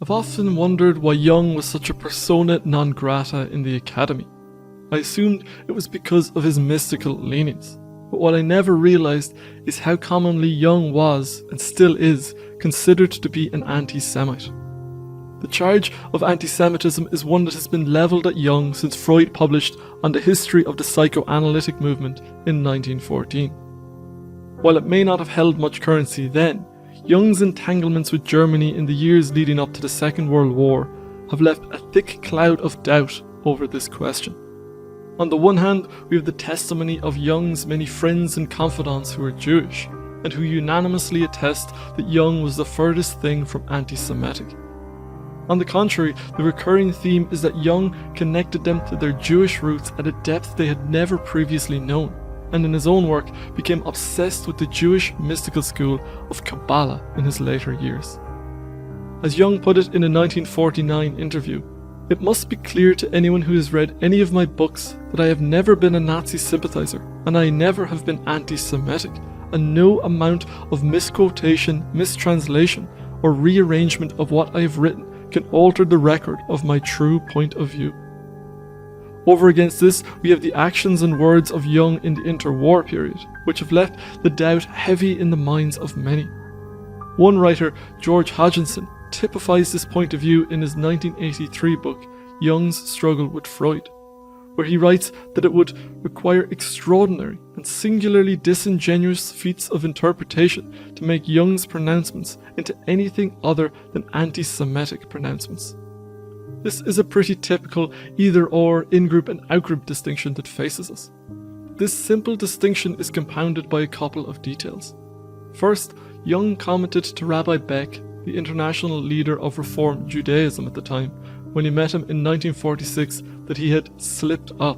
I've often wondered why Jung was such a persona non grata in the academy. I assumed it was because of his mystical leanings, but what I never realised is how commonly Jung was, and still is, considered to be an anti-Semite. The charge of anti-Semitism is one that has been levelled at Jung since Freud published On the History of the Psychoanalytic Movement in 1914. While it may not have held much currency then, Jung's entanglements with Germany in the years leading up to the Second World War have left a thick cloud of doubt over this question. On the one hand, we have the testimony of Jung's many friends and confidants who are Jewish, and who unanimously attest that Jung was the furthest thing from anti-Semitic. On the contrary, the recurring theme is that Jung connected them to their Jewish roots at a depth they had never previously known, and in his own work became obsessed with the Jewish mystical school of Kabbalah in his later years. As Jung put it in a 1949 interview, "It must be clear to anyone who has read any of my books that I have never been a Nazi sympathizer, and I never have been anti-Semitic, and no amount of misquotation, mistranslation, or rearrangement of what I have written can alter the record of my true point of view." Over against this, we have the actions and words of Jung in the interwar period, which have left the doubt heavy in the minds of many. One writer, George Hodgkinson, typifies this point of view in his 1983 book, Jung's Struggle with Freud, where he writes that it would require extraordinary and singularly disingenuous feats of interpretation to make Jung's pronouncements into anything other than anti-Semitic pronouncements. This is a pretty typical either-or, in-group and out-group distinction that faces us. This simple distinction is compounded by a couple of details. First, Jung commented to Rabbi Beck, the international leader of Reform Judaism at the time, when he met him in 1946, that he had slipped up.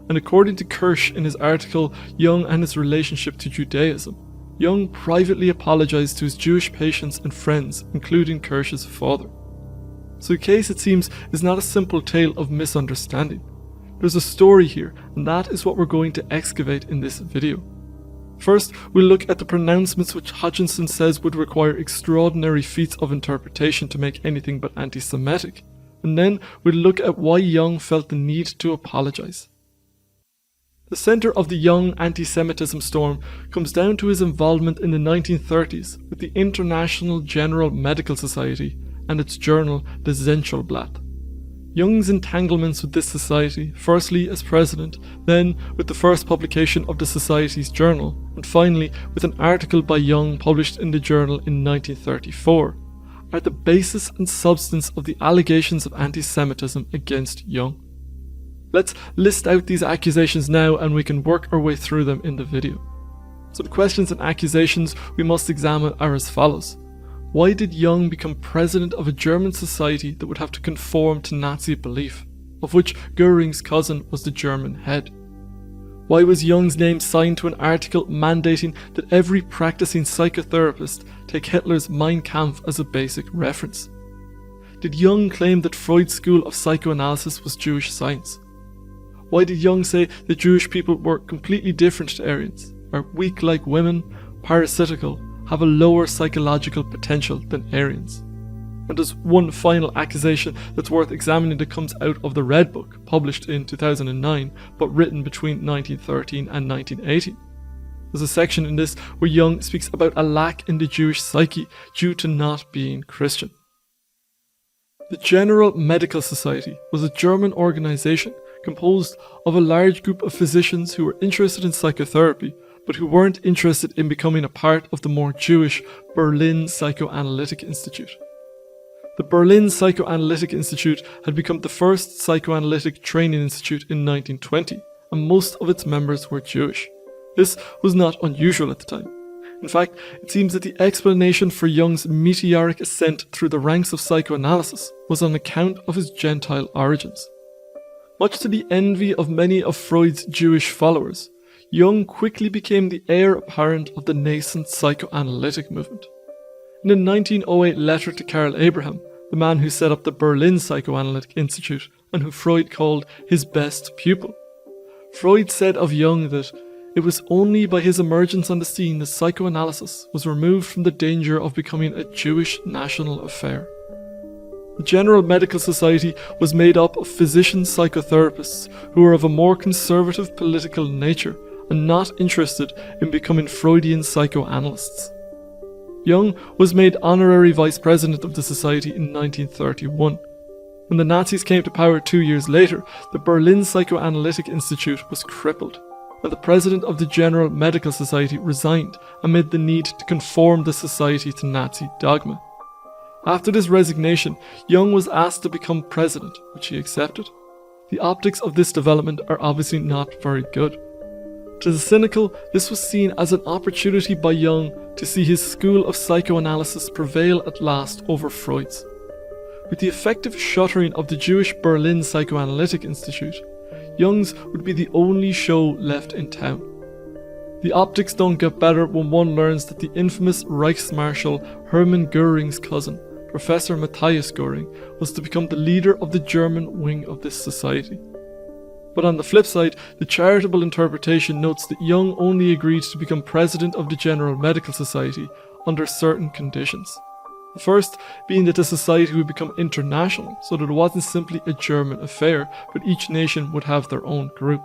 And according to Kirsch in his article Jung and His Relationship to Judaism, Jung privately apologized to his Jewish patients and friends, including Kirsch's father. So the case, it seems, is not a simple tale of misunderstanding. There's a story here, and that is what we're going to excavate in this video. First, we'll look at the pronouncements which Hodgkinson says would require extraordinary feats of interpretation to make anything but anti-Semitic, and then we'll look at why Jung felt the need to apologize. The centre of the Jung anti-Semitism storm comes down to his involvement in the 1930s with the International General Medical Society and its journal, the Existential. Jung's entanglements with this society, firstly as president, then with the first publication of the society's journal, and finally with an article by Jung published in the journal in 1934, are the basis and substance of the allegations of anti-Semitism against Jung. Let's list out these accusations now, and we can work our way through them in the video. Some questions and accusations we must examine are as follows. Why did Jung become president of a German society that would have to conform to Nazi belief, of which Göring's cousin was the German head? Why was Jung's name signed to an article mandating that every practicing psychotherapist take Hitler's Mein Kampf as a basic reference? Did Jung claim that Freud's school of psychoanalysis was Jewish science? Why did Jung say that Jewish people were completely different to Aryans, are weak like women, parasitical, have a lower psychological potential than Aryans? And there's one final accusation that's worth examining that comes out of the Red Book, published in 2009, but written between 1913 and 1918. There's a section in this where Jung speaks about a lack in the Jewish psyche due to not being Christian. The General Medical Society was a German organisation composed of a large group of physicians who were interested in psychotherapy, but who weren't interested in becoming a part of the more Jewish Berlin Psychoanalytic Institute. The Berlin Psychoanalytic Institute had become the first psychoanalytic training institute in 1920, and most of its members were Jewish. This was not unusual at the time. In fact, it seems that the explanation for Jung's meteoric ascent through the ranks of psychoanalysis was on account of his Gentile origins. Much to the envy of many of Freud's Jewish followers, Jung quickly became the heir apparent of the nascent psychoanalytic movement. In a 1908 letter to Karl Abraham, the man who set up the Berlin Psychoanalytic Institute and who Freud called his best pupil, Freud said of Jung that it was only by his emergence on the scene that psychoanalysis was removed from the danger of becoming a Jewish national affair. The General Medical Society was made up of physician psychotherapists who were of a more conservative political nature and not interested in becoming Freudian psychoanalysts. Jung was made honorary vice president of the society in 1931. When the Nazis came to power 2 years later, the Berlin Psychoanalytic Institute was crippled, and the president of the General Medical Society resigned amid the need to conform the society to Nazi dogma. After this resignation, Jung was asked to become president, which he accepted. The optics of this development are obviously not very good. To the cynical, this was seen as an opportunity by Jung to see his school of psychoanalysis prevail at last over Freud's. With the effective shuttering of the Jewish Berlin Psychoanalytic Institute, Jung's would be the only show left in town. The optics don't get better when one learns that the infamous Reichsmarshal Hermann Göring's cousin, Professor Matthias Göring, was to become the leader of the German wing of this society. But on the flip side, the charitable interpretation notes that Jung only agreed to become president of the General Medical Society under certain conditions. The first being that the society would become international, so that it wasn't simply a German affair, but each nation would have their own group.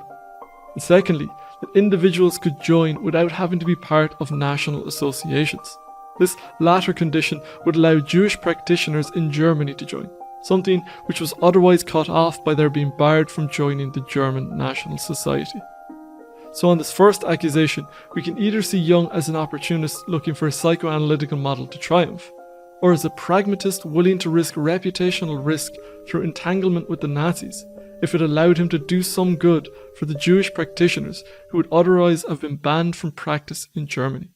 And secondly, that individuals could join without having to be part of national associations. This latter condition would allow Jewish practitioners in Germany to join, something which was otherwise cut off by their being barred from joining the German National Society. So on this first accusation, we can either see Jung as an opportunist looking for a psychoanalytical model to triumph, or as a pragmatist willing to risk reputational risk through entanglement with the Nazis, if it allowed him to do some good for the Jewish practitioners who would otherwise have been banned from practice in Germany.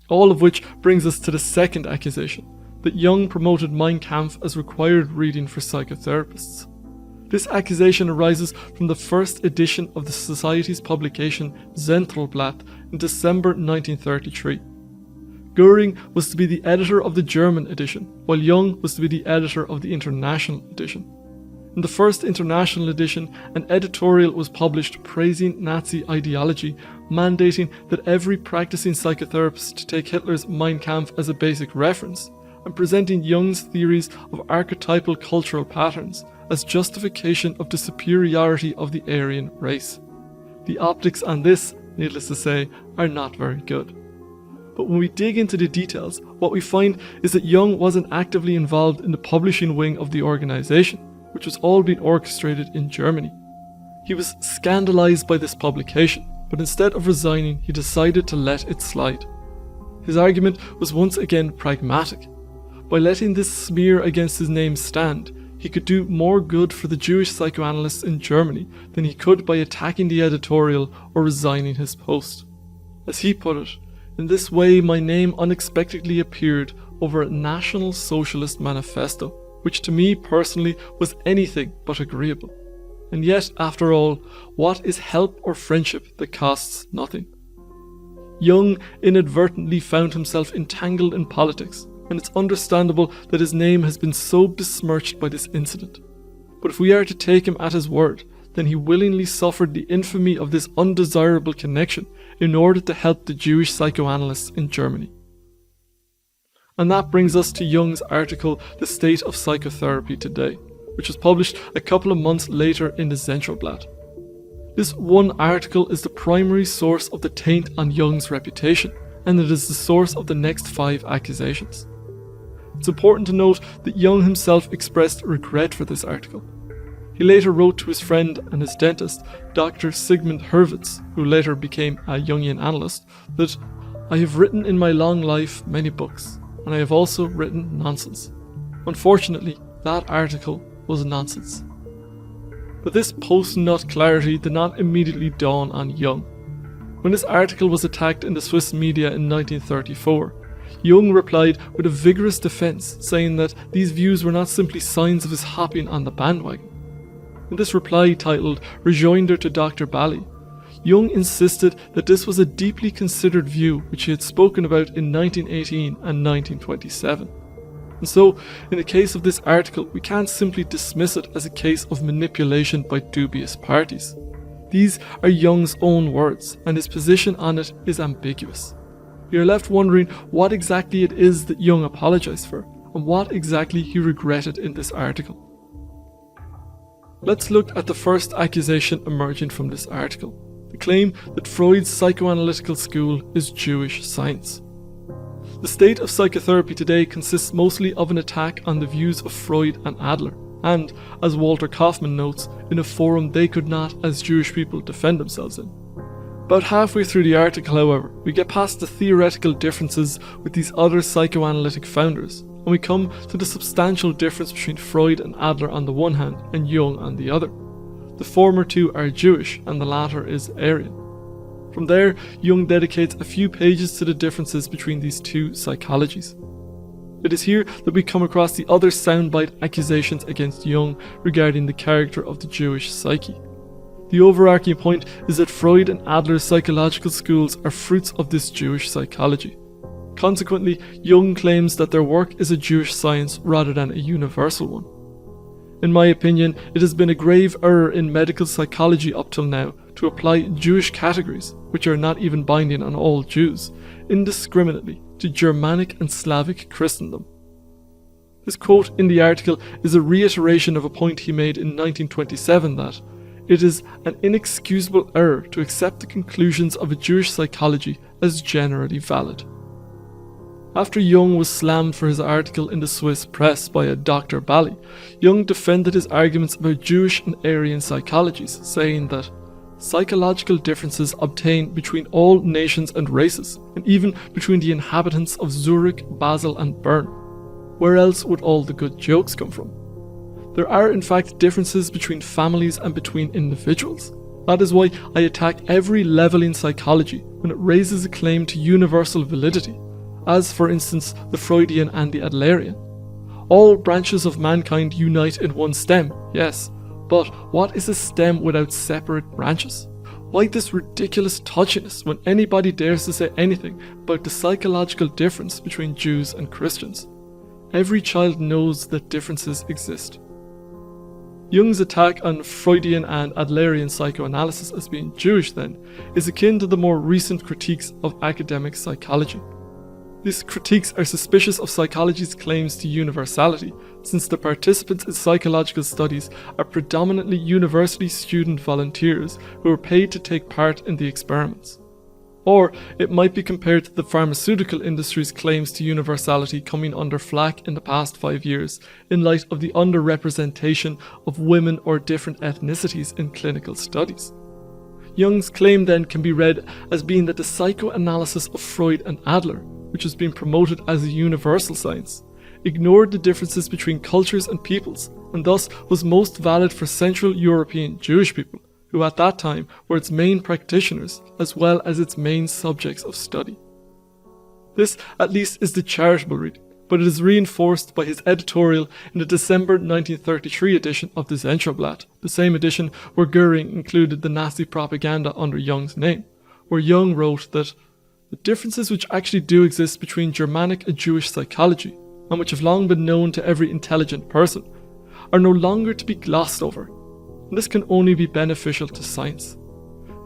All of which brings us to the second accusation, that Jung promoted Mein Kampf as required reading for psychotherapists. This accusation arises from the first edition of the Society's publication Zentralblatt in December 1933. Göring was to be the editor of the German edition, while Jung was to be the editor of the international edition. In the first international edition, an editorial was published praising Nazi ideology, mandating that every practicing psychotherapist to take Hitler's Mein Kampf as a basic reference, and presenting Jung's theories of archetypal cultural patterns as justification of the superiority of the Aryan race. The optics on this, needless to say, are not very good. But when we dig into the details, what we find is that Jung wasn't actively involved in the publishing wing of the organisation, which was all being orchestrated in Germany. He was scandalised by this publication, but instead of resigning, he decided to let it slide. His argument was once again pragmatic. By letting this smear against his name stand, he could do more good for the Jewish psychoanalysts in Germany than he could by attacking the editorial or resigning his post. As he put it, in this way my name unexpectedly appeared over a National Socialist manifesto, which to me personally was anything but agreeable. And yet, after all, what is help or friendship that costs nothing? Jung inadvertently found himself entangled in politics, and it's understandable that his name has been so besmirched by this incident. But if we are to take him at his word, then he willingly suffered the infamy of this undesirable connection in order to help the Jewish psychoanalysts in Germany. And that brings us to Jung's article, The State of Psychotherapy Today, which was published a couple of months later in the Zentralblatt. This one article is the primary source of the taint on Jung's reputation, and it is the source of the next 5 accusations. It's important to note that Jung himself expressed regret for this article. He later wrote to his friend and his dentist, Dr. Sigmund Hurwitz, who later became a Jungian analyst, that "I have written in my long life many books, and I have also written nonsense. Unfortunately, that article was nonsense." But this post-nut clarity did not immediately dawn on Jung. When this article was attacked in the Swiss media in 1934, Jung replied with a vigorous defence, saying that these views were not simply signs of his hopping on the bandwagon. In this reply titled Rejoinder to Dr. Bally, Jung insisted that this was a deeply considered view which he had spoken about in 1918 and 1927. And so, in the case of this article, we can't simply dismiss it as a case of manipulation by dubious parties. These are Jung's own words, and his position on it is ambiguous. We are left wondering what exactly it is that Jung apologised for, and what exactly he regretted in this article. Let's look at the first accusation emerging from this article, the claim that Freud's psychoanalytical school is Jewish science. The state of psychotherapy today consists mostly of an attack on the views of Freud and Adler, and, as Walter Kaufmann notes, in a forum they could not, as Jewish people, defend themselves in. About halfway through the article, however, we get past the theoretical differences with these other psychoanalytic founders, and we come to the substantial difference between Freud and Adler on the one hand and Jung on the other. The former two are Jewish and the latter is Aryan. From there, Jung dedicates a few pages to the differences between these two psychologies. It is here that we come across the other soundbite accusations against Jung regarding the character of the Jewish psyche. The overarching point is that Freud and Adler's psychological schools are fruits of this Jewish psychology. Consequently, Jung claims that their work is a Jewish science rather than a universal one. In my opinion, it has been a grave error in medical psychology up till now to apply Jewish categories, which are not even binding on all Jews, indiscriminately to Germanic and Slavic Christendom. This quote in the article is a reiteration of a point he made in 1927 that it is an inexcusable error to accept the conclusions of a Jewish psychology as generally valid. After Jung was slammed for his article in the Swiss press by a Dr. Bally, Jung defended his arguments about Jewish and Aryan psychologies, saying that psychological differences obtain between all nations and races, and even between the inhabitants of Zurich, Basel and Bern. Where else would all the good jokes come from? There are in fact differences between families and between individuals. That is why I attack every level in psychology when it raises a claim to universal validity, as for instance the Freudian and the Adlerian. All branches of mankind unite in one stem, yes, but what is a stem without separate branches? Why this ridiculous touchiness when anybody dares to say anything about the psychological difference between Jews and Christians? Every child knows that differences exist. Jung's attack on Freudian and Adlerian psychoanalysis as being Jewish, then, is akin to the more recent critiques of academic psychology. These critiques are suspicious of psychology's claims to universality, since the participants in psychological studies are predominantly university student volunteers who are paid to take part in the experiments. Or it might be compared to the pharmaceutical industry's claims to universality coming under flack in the past 5 years in light of the underrepresentation of women or different ethnicities in clinical studies. Jung's claim then can be read as being that the psychoanalysis of Freud and Adler, which has been promoted as a universal science, ignored the differences between cultures and peoples, and thus was most valid for Central European Jewish people, who at that time were its main practitioners as well as its main subjects of study. This at least is the charitable reading, but it is reinforced by his editorial in the December 1933 edition of the Zentralblatt, the same edition where Goering included the Nazi propaganda under Jung's name, where Jung wrote that the differences which actually do exist between Germanic and Jewish psychology, and which have long been known to every intelligent person, are no longer to be glossed over. And this can only be beneficial to science.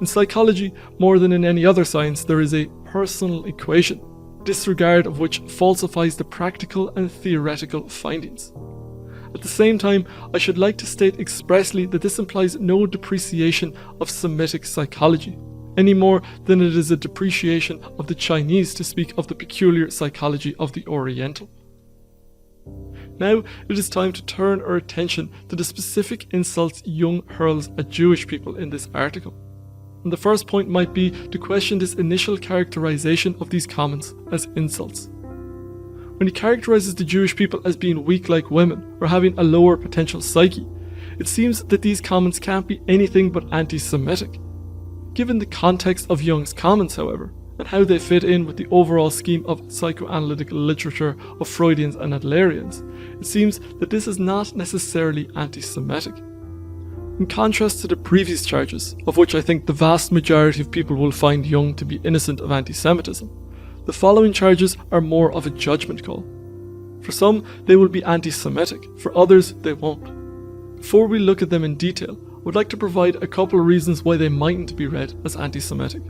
In psychology, more than in any other science, there is a personal equation, disregard of which falsifies the practical and theoretical findings. At the same time, I should like to state expressly that this implies no depreciation of Semitic psychology, any more than it is a depreciation of the Chinese to speak of the peculiar psychology of the Oriental. Now it is time to turn our attention to the specific insults Jung hurls at Jewish people in this article. And the first point might be to question this initial characterization of these comments as insults. When he characterizes the Jewish people as being weak like women or having a lower potential psyche, it seems that these comments can't be anything but anti-Semitic. Given the context of Jung's comments, however, and how they fit in with the overall scheme of psychoanalytic literature of Freudians and Adlerians, it seems that this is not necessarily anti-Semitic. In contrast to the previous charges, of which I think the vast majority of people will find Jung to be innocent of anti-Semitism, the following charges are more of a judgment call. For some, they will be anti-Semitic, for others, they won't. Before we look at them in detail, I would like to provide a couple of reasons why they mightn't be read as anti-Semitic.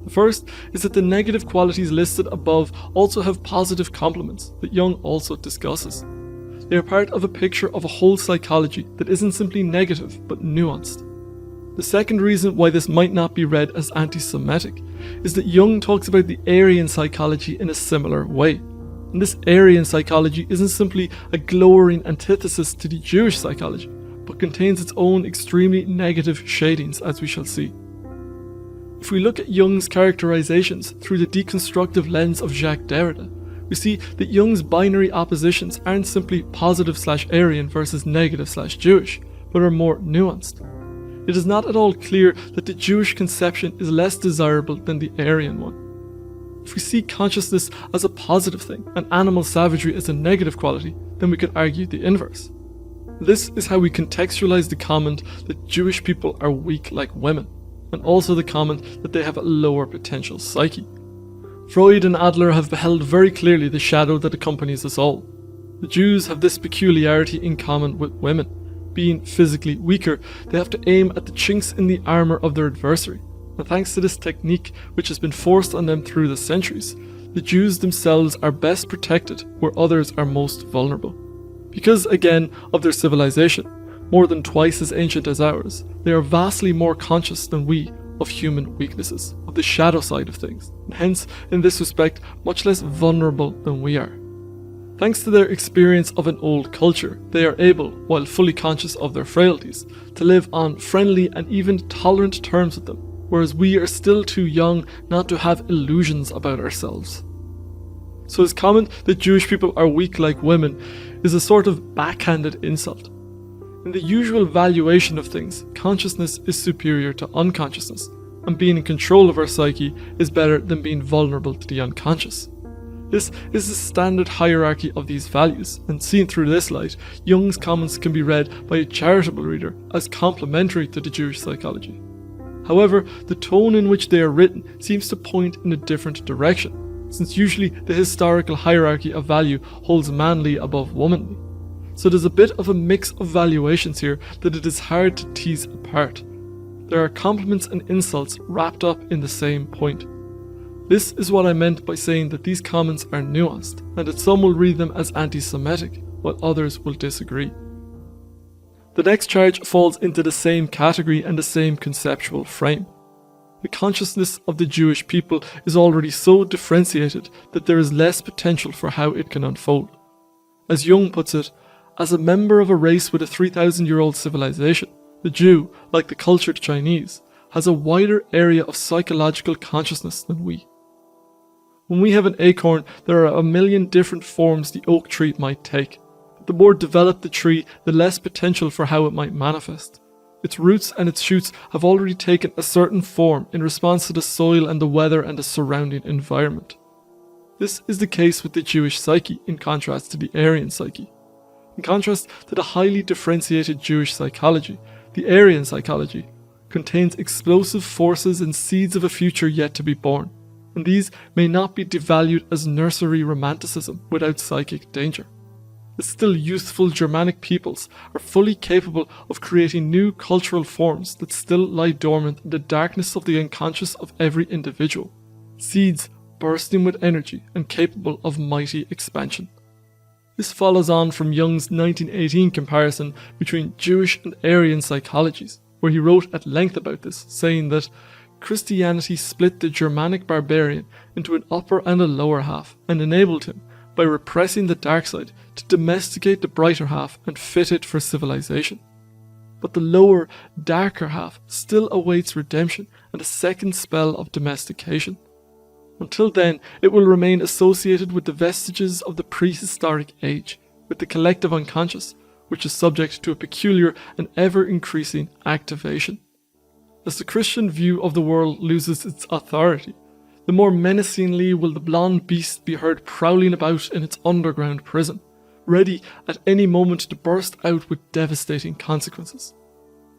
The first is that the negative qualities listed above also have positive complements that Jung also discusses. They are part of a picture of a whole psychology that isn't simply negative but nuanced. The second reason why this might not be read as anti-Semitic is that Jung talks about the Aryan psychology in a similar way. And this Aryan psychology isn't simply a glowering antithesis to the Jewish psychology, but contains its own extremely negative shadings, as we shall see. If we look at Jung's characterizations through the deconstructive lens of Jacques Derrida, we see that Jung's binary oppositions aren't simply positive/Aryan versus negative/Jewish, but are more nuanced. It is not at all clear that the Jewish conception is less desirable than the Aryan one. If we see consciousness as a positive thing and animal savagery as a negative quality, then we could argue the inverse. This is how we contextualize the comment that Jewish people are weak like women, and also the comment that they have a lower potential psyche. Freud and Adler have beheld very clearly the shadow that accompanies us all. The Jews have this peculiarity in common with women. Being physically weaker, they have to aim at the chinks in the armour of their adversary. And thanks to this technique, which has been forced on them through the centuries, the Jews themselves are best protected where others are most vulnerable. Because, again, of their civilization, more than twice as ancient as ours, they are vastly more conscious than we of human weaknesses, of the shadow side of things, and hence, in this respect, much less vulnerable than we are. Thanks to their experience of an old culture, they are able, while fully conscious of their frailties, to live on friendly and even tolerant terms with them, whereas we are still too young not to have illusions about ourselves. So his comment that Jewish people are weak like women is a sort of backhanded insult. In the usual valuation of things, consciousness is superior to unconsciousness, and being in control of our psyche is better than being vulnerable to the unconscious. This is the standard hierarchy of these values, and seen through this light, Jung's comments can be read by a charitable reader as complementary to the Jewish psychology. However, the tone in which they are written seems to point in a different direction, since usually the historical hierarchy of value holds manly above womanly. So there's a bit of a mix of valuations here that it is hard to tease apart. There are compliments and insults wrapped up in the same point. This is what I meant by saying that these comments are nuanced, and that some will read them as anti-Semitic, while others will disagree. The next charge falls into the same category and the same conceptual frame. The consciousness of the Jewish people is already so differentiated that there is less potential for how it can unfold. As Jung puts it, as a member of a race with a 3,000-year-old civilization, the Jew, like the cultured Chinese, has a wider area of psychological consciousness than we. When we have an acorn, there are a million different forms the oak tree might take. The more developed the tree, the less potential for how it might manifest. Its roots and its shoots have already taken a certain form in response to the soil and the weather and the surrounding environment. This is the case with the Jewish psyche in contrast to the Aryan psyche. In contrast to the highly differentiated Jewish psychology, the Aryan psychology contains explosive forces and seeds of a future yet to be born, and these may not be devalued as nursery romanticism without psychic danger. The still youthful Germanic peoples are fully capable of creating new cultural forms that still lie dormant in the darkness of the unconscious of every individual, seeds bursting with energy and capable of mighty expansion. This follows on from Jung's 1918 comparison between Jewish and Aryan psychologies, where he wrote at length about this, saying that Christianity split the Germanic barbarian into an upper and a lower half, and enabled him, by repressing the dark side, to domesticate the brighter half and fit it for civilization. But the lower, darker half still awaits redemption and a second spell of domestication. Until then, it will remain associated with the vestiges of the prehistoric age, with the collective unconscious, which is subject to a peculiar and ever-increasing activation. As the Christian view of the world loses its authority, the more menacingly will the blonde beast be heard prowling about in its underground prison, ready at any moment to burst out with devastating consequences.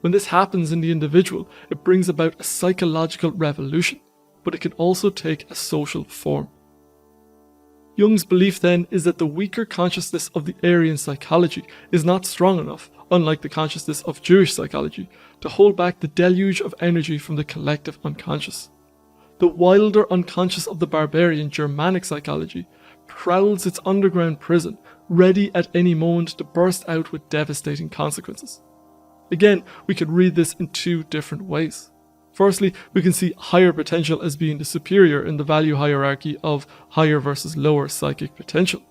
When this happens in the individual, it brings about a psychological revolution, but it can also take a social form. Jung's belief then is that the weaker consciousness of the Aryan psychology is not strong enough, unlike the consciousness of Jewish psychology, to hold back the deluge of energy from the collective unconscious. The wilder unconscious of the barbarian Germanic psychology prowls its underground prison, ready at any moment to burst out with devastating consequences. Again, we could read this in two different ways. Firstly, we can see higher potential as being the superior in the value hierarchy of higher versus lower psychic potential.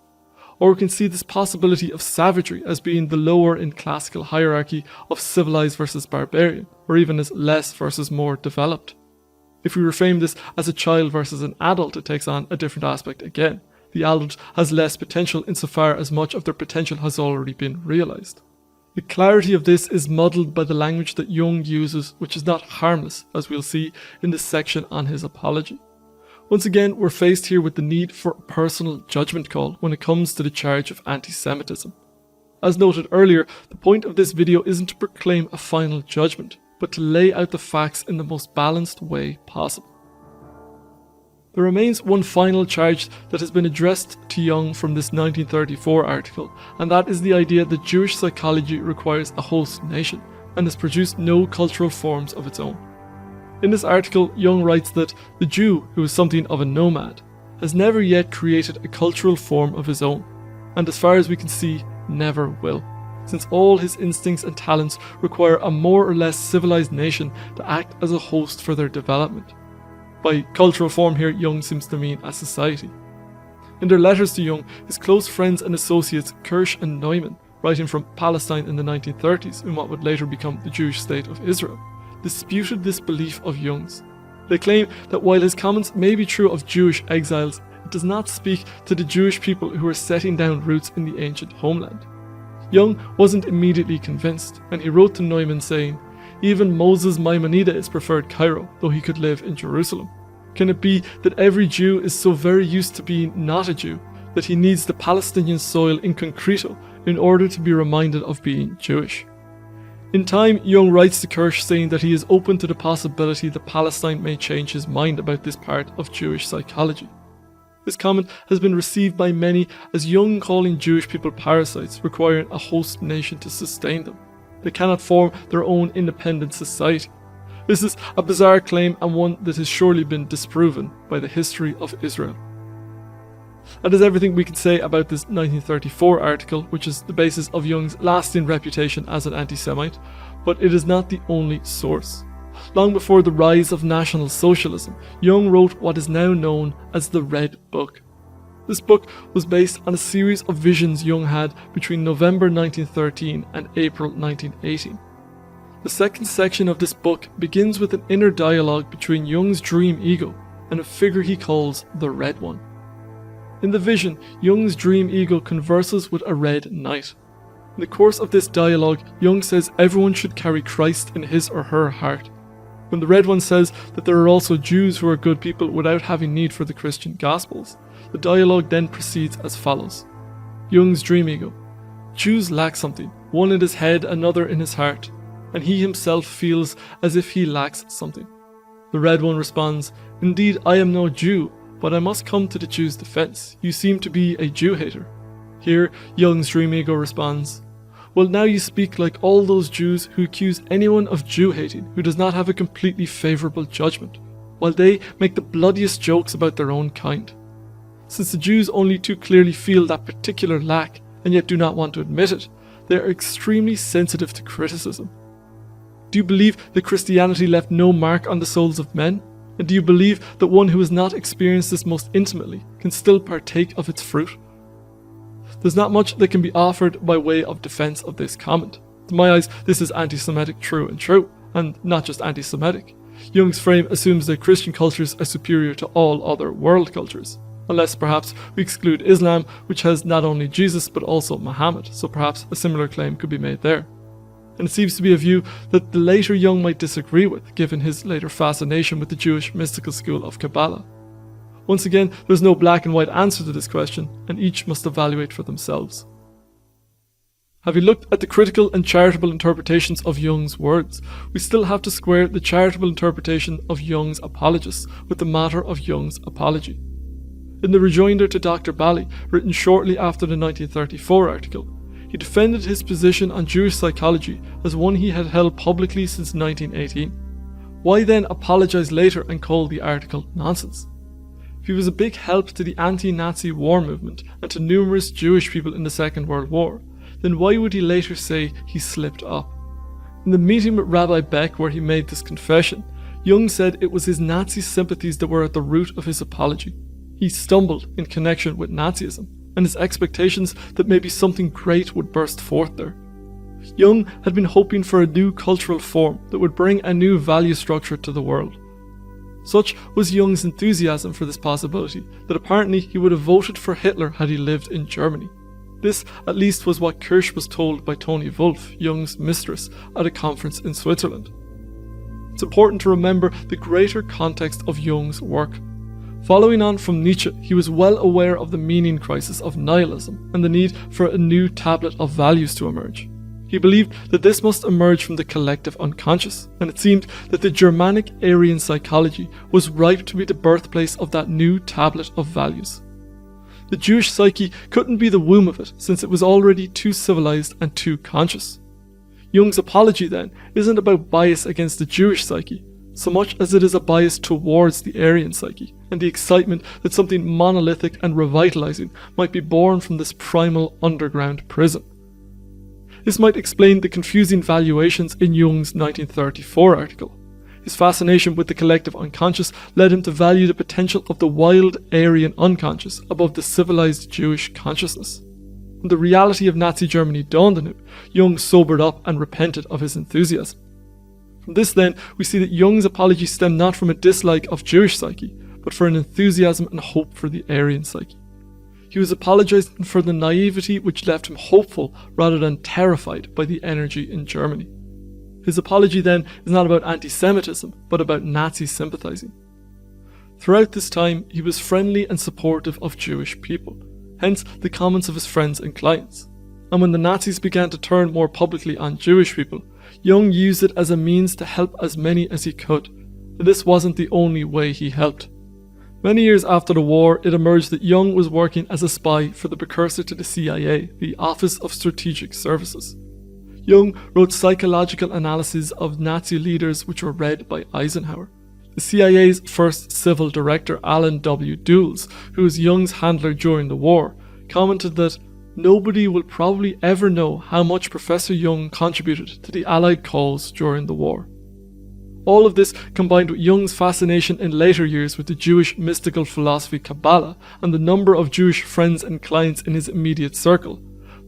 Or we can see this possibility of savagery as being the lower in classical hierarchy of civilized versus barbarian, or even as less versus more developed. If we reframe this as a child versus an adult, it takes on a different aspect again. The adult has less potential insofar as much of their potential has already been realized. The clarity of this is muddled by the language that Jung uses, which is not harmless, as we'll see in this section on his apology. Once again, we're faced here with the need for a personal judgment call when it comes to the charge of anti-Semitism. As noted earlier, the point of this video isn't to proclaim a final judgment, but to lay out the facts in the most balanced way possible. There remains one final charge that has been addressed to Jung from this 1934 article, and that is the idea that Jewish psychology requires a host nation, and has produced no cultural forms of its own. In this article, Jung writes that the Jew, who is something of a nomad, has never yet created a cultural form of his own, and as far as we can see, never will, since all his instincts and talents require a more or less civilized nation to act as a host for their development. By cultural form here, Jung seems to mean a society. In their letters to Jung, his close friends and associates Kirsch and Neumann, writing from Palestine in the 1930s in what would later become the Jewish state of Israel, disputed this belief of Jung's. They claim that while his comments may be true of Jewish exiles, it does not speak to the Jewish people who are setting down roots in the ancient homeland. Jung wasn't immediately convinced, and he wrote to Neumann saying, "Even Moses Maimonides preferred Cairo, though he could live in Jerusalem. Can it be that every Jew is so very used to being not a Jew that he needs the Palestinian soil in concreto in order to be reminded of being Jewish?" In time, Jung writes to Kirsch saying that he is open to the possibility that Palestine may change his mind about this part of Jewish psychology. This comment has been received by many as Jung calling Jewish people parasites, requiring a host nation to sustain them. They cannot form their own independent society. This is a bizarre claim and one that has surely been disproven by the history of Israel. That is everything we can say about this 1934 article, which is the basis of Jung's lasting reputation as an anti-Semite, but it is not the only source. Long before the rise of National Socialism, Jung wrote what is now known as the Red Book. This book was based on a series of visions Jung had between November 1913 and April 1918. The second section of this book begins with an inner dialogue between Jung's dream ego and a figure he calls the Red One. In the vision, Jung's dream ego converses with a red knight. In the course of this dialogue, Jung says everyone should carry Christ in his or her heart. When the Red One says that there are also Jews who are good people without having need for the Christian Gospels, the dialogue then proceeds as follows. Jung's dream ego. Jews lack something, one in his head, another in his heart, and he himself feels as if he lacks something. The Red One responds, "Indeed, I am no Jew, but I must come to the Jew's defense. You seem to be a Jew hater." Here, Jung's dream ego responds, "Well, now you speak like all those Jews who accuse anyone of Jew hating who does not have a completely favorable judgment, while they make the bloodiest jokes about their own kind. Since the Jews only too clearly feel that particular lack and yet do not want to admit it, they are extremely sensitive to criticism. Do you believe that Christianity left no mark on the souls of men? And do you believe that one who has not experienced this most intimately can still partake of its fruit?" There's not much that can be offered by way of defense of this comment. To my eyes, this is anti-Semitic true, and not just anti-Semitic. Jung's frame assumes that Christian cultures are superior to all other world cultures, unless perhaps we exclude Islam, which has not only Jesus but also Muhammad, so perhaps a similar claim could be made there. And it seems to be a view that the later Jung might disagree with, given his later fascination with the Jewish mystical school of Kabbalah. Once again, there's no black and white answer to this question, and each must evaluate for themselves. Having looked at the critical and charitable interpretations of Jung's words, we still have to square the charitable interpretation of Jung's apologists with the matter of Jung's apology. In the rejoinder to Dr. Bally, written shortly after the 1934 article, he defended his position on Jewish psychology as one he had held publicly since 1918. Why then apologise later and call the article nonsense? If he was a big help to the anti-Nazi war movement and to numerous Jewish people in the Second World War, then why would he later say he slipped up? In the meeting with Rabbi Beck where he made this confession, Jung said it was his Nazi sympathies that were at the root of his apology. He stumbled in connection with Nazism and his expectations that maybe something great would burst forth there. Jung had been hoping for a new cultural form that would bring a new value structure to the world. Such was Jung's enthusiasm for this possibility that apparently he would have voted for Hitler had he lived in Germany. This at least was what Kirsch was told by Toni Wolff, Jung's mistress, at a conference in Switzerland. It's important to remember the greater context of Jung's work. Following on from Nietzsche, he was well aware of the meaning crisis of nihilism and the need for a new tablet of values to emerge. He believed that this must emerge from the collective unconscious, and it seemed that the Germanic Aryan psychology was ripe to be the birthplace of that new tablet of values. The Jewish psyche couldn't be the womb of it, since it was already too civilized and too conscious. Jung's apology, then, isn't about bias against the Jewish psyche, so much as it is a bias towards the Aryan psyche, and the excitement that something monolithic and revitalizing might be born from this primal underground prison. This might explain the confusing valuations in Jung's 1934 article. His fascination with the collective unconscious led him to value the potential of the wild Aryan unconscious above the civilized Jewish consciousness. When the reality of Nazi Germany dawned on him, Jung sobered up and repented of his enthusiasm. From this then, we see that Jung's apology stemmed not from a dislike of Jewish psyche, but for an enthusiasm and hope for the Aryan psyche. He was apologizing for the naivety which left him hopeful rather than terrified by the energy in Germany. His apology then is not about anti-Semitism, but about Nazi sympathizing. Throughout this time, he was friendly and supportive of Jewish people, hence the comments of his friends and clients. And when the Nazis began to turn more publicly on Jewish people, Jung used it as a means to help as many as he could. But this wasn't the only way he helped. Many years after the war, it emerged that Jung was working as a spy for the precursor to the CIA, the Office of Strategic Services. Jung wrote psychological analyses of Nazi leaders which were read by Eisenhower. The CIA's first civil director, Alan W. Dulles, who was Jung's handler during the war, commented that nobody will probably ever know how much Professor Jung contributed to the Allied cause during the war. All of this, combined with Jung's fascination in later years with the Jewish mystical philosophy Kabbalah and the number of Jewish friends and clients in his immediate circle,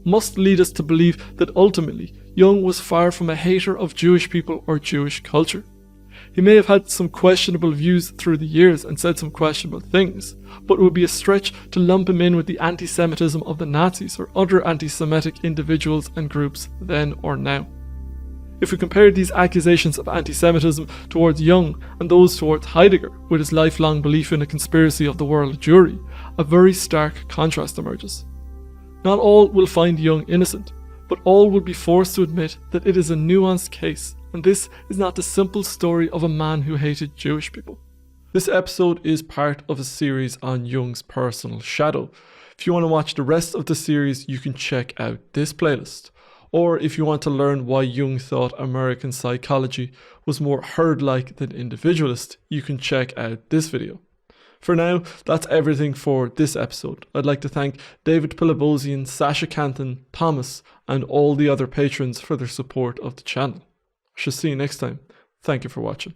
must lead us to believe that ultimately Jung was far from a hater of Jewish people or Jewish culture. He may have had some questionable views through the years and said some questionable things, but it would be a stretch to lump him in with the anti-Semitism of the Nazis or other anti-Semitic individuals and groups then or now. If we compare these accusations of anti-Semitism towards Jung and those towards Heidegger, with his lifelong belief in a conspiracy of the world Jewry, a very stark contrast emerges. Not all will find Jung innocent, but all will be forced to admit that it is a nuanced case, and this is not the simple story of a man who hated Jewish people. This episode is part of a series on Jung's personal shadow. If you want to watch the rest of the series, you can check out this playlist. Or if you want to learn why Jung thought American psychology was more herd-like than individualist, you can check out this video. For now, that's everything for this episode. I'd like to thank David Pilabosian, Sasha Canton, Thomas, and all the other patrons for their support of the channel. I shall see you next time. Thank you for watching.